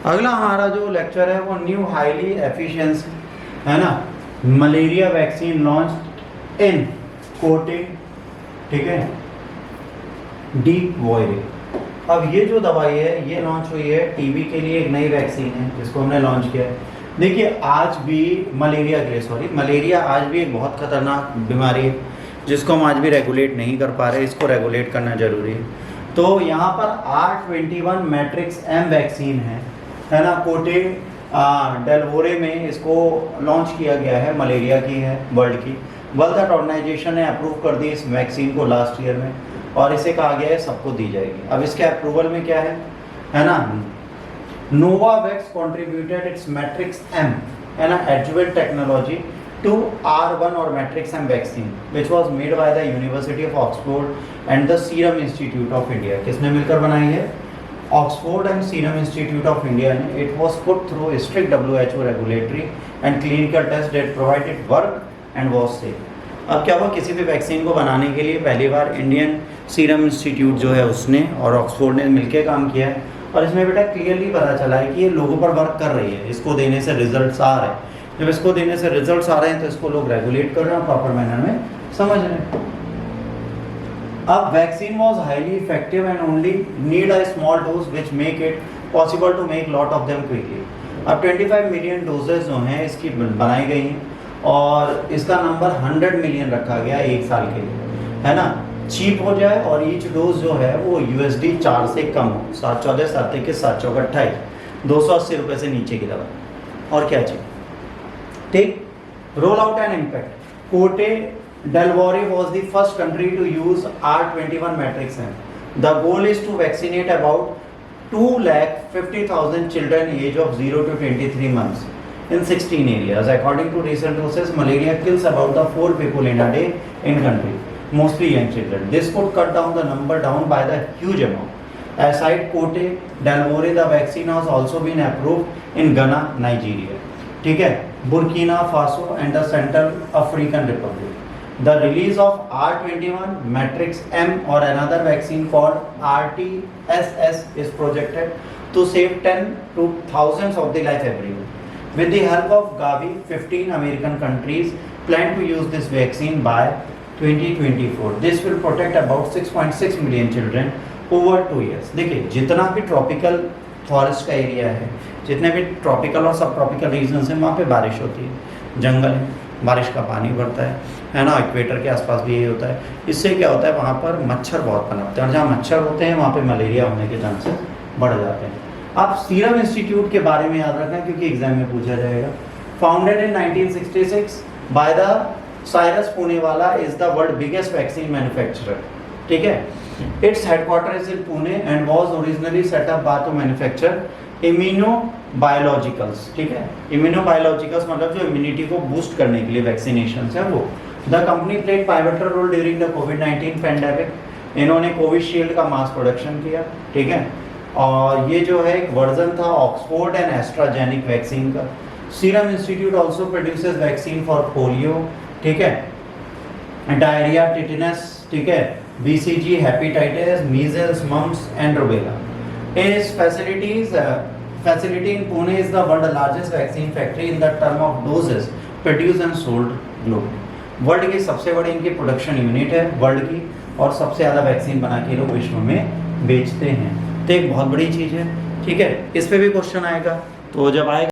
अगला हमारा जो लेक्चर है वो न्यू हाईली एफिशिएंसी है ना, मलेरिया वैक्सीन लॉन्च इन कोटे, ठीक है, डी वॉयरे। अब ये जो दवाई है ये लॉन्च हुई है टीबी के लिए, एक नई वैक्सीन है जिसको हमने लॉन्च किया है। देखिए आज भी मलेरिया के लिए, मलेरिया आज भी एक बहुत खतरनाक बीमारी है जिसको हम आज भी रेगुलेट नहीं कर पा रहे, इसको रेगुलेट करना जरूरी है। तो यहाँ पर R21 मैट्रिक्स एम वैक्सीन है ना, कोटे डेलवोरे में इसको लॉन्च किया गया है, मलेरिया की है, वर्ल्ड हेल्थ ऑर्गेनाइजेशन ने अप्रूव कर दी इस वैक्सीन को लास्ट ईयर में, और इसे कहा गया है सबको दी जाएगी। अब इसके अप्रूवल में क्या है ना, Novavax contributed its matrix M है ना adjuvant technology to R1 or Matrix M vaccine which was made by the University of Oxford and the Serum Institute of India। किसने मिलकर बनाई है? Oxford and Serum Institute of India ने। It was put through a strict WHO regulatory and clinical test that provided work and was safe। अब क्या हुआ, किसी भी वैक्सीन को बनाने के लिए पहली बार इंडियन सीरम इंस्टीट्यूट जो है उसने और ऑक्सफोर्ड ने मिलकर काम किया है, और इसमें बेटा क्लियरली पता चला है कि ये लोगों पर वर्क कर रही है, इसको देने से रिजल्ट्स आ रहे हैं। जब इसको देने से रिजल्ट्स आ रहे हैं तो इसको लोग रेगुलेट कर रहे हैं, प्रॉपर मैनर में समझ रहे हैं। अब vaccine was highly effective and only need a small dose which make it possible to make lot of them quickly. अब 25 मिलियन डोजेज जो हैं इसकी बनाई गई हैं और इसका नंबर 100 मिलियन रखा गया एक साल के लिए, है ना, चीप हो जाए और ईच डोज जो है वो USD 4 से कम हो, 714 721 714 28 280 रुपये से नीचे की दवा, और क्या चाहिए, ठीक। रोल आउट एंड इम्पैक्ट, कोटे डेलवोरे was the first country to use R21 matrix M. The goal is to vaccinate about 250,000 children age of 0 to 23 months in 16 areas. According to recent research, malaria kills about 4 people in a day in country, mostly young children. This could cut down the number down by the huge amount. Aside Cote d'Ivoire, the vaccine has also been approved in Ghana, Nigeria, ठीक है, Burkina Faso and the Central African Republic. The release of R21 Matrix M or another vaccine called RTSS is projected to save 10 to thousands of the life every year. With the help of Gavi, 15 American countries plan to use this vaccine by 2024. This will protect about 6.6 million children over 2 years. देखिए जितना भी tropical forest का area है, जितने भी tropical और सब tropical regions हैं, वहाँ पे बारिश होती है, जंगल है, बारिश का पानी बढ़ता है ना, इक्वेटर के आसपास भी यही होता है। इससे क्या होता है, वहाँ पर मच्छर बहुत पनपते हैं, और जहाँ मच्छर होते हैं वहाँ पे मलेरिया होने के चांसेस बढ़ जाते हैं। आप सीरम इंस्टीट्यूट के बारे में याद रखना क्योंकि एग्जाम में पूछा जाएगा। Founded in 1966 by the Cyrus Poonawalla, is the world biggest vaccine manufacturer, ठीक है। Its headquarter is in Pune and was originally set up by to manufacture immunobiologicals, ठीक है। इम्यूनोबायोलॉजिकल्स मतलब जो इम्यूनिटी को बूस्ट करने के लिए वैक्सीनेशन है वो। The company played pivotal role during the कोविड-19 पैंडेमिक। इन्होंने कोविशील्ड का मास प्रोडक्शन किया, ठीक है, और ये जो है एक वर्जन था ऑक्सफोर्ड एंड एस्ट्राजेनिक वैक्सीन का। Serum Institute also produces vaccine for polio, ठीक है, डायरिया, टिटेनस, ठीक है, BCG, hepatitis, measles, mumps and rubella. Its facility in Pune is the world's largest vaccine factory in the term of doses produced and sold globally. World की सबसे बड़ी इनकी production unit है world की, और सबसे ज़्यादा वैक्सीन बना के लोग विश्व में बेचते हैं, तो एक बहुत बड़ी चीज़ है, ठीक है। इस पे भी क्वेश्चन आएगा, तो जब आएगा